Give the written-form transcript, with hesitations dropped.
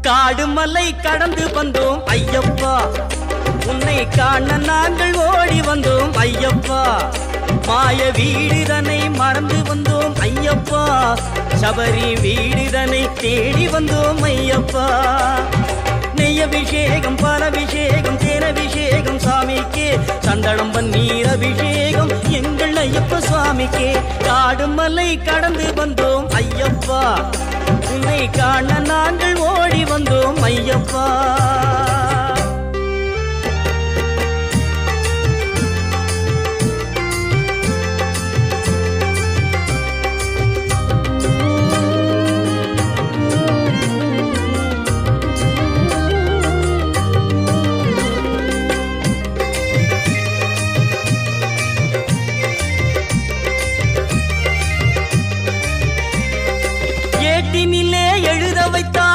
காடு மலை கடந்து வந்தோம் ஐயப்பா, உன்னை காண நாங்கள் ஓடி வந்தோம் ஐயப்பா. மாய வீடுதனை மறந்து வந்தோம் ஐயப்பா, சபரி வீடுதனை தேடி வந்தோம் ஐயப்பா. நெய்யபிஷேகம் பாலபிஷேகம் தேனபிஷேகம் சாமிக்கே, சந்தனம் பன்னீர் அபிஷேகம் எங்கள் ஐயப்ப சுவாமிக்கே. காடு மலை கடந்து வந்தோம் ஐயப்பா, உன்னை காண நாங்கள் ஓடி வந்தோம் ஐயப்பா.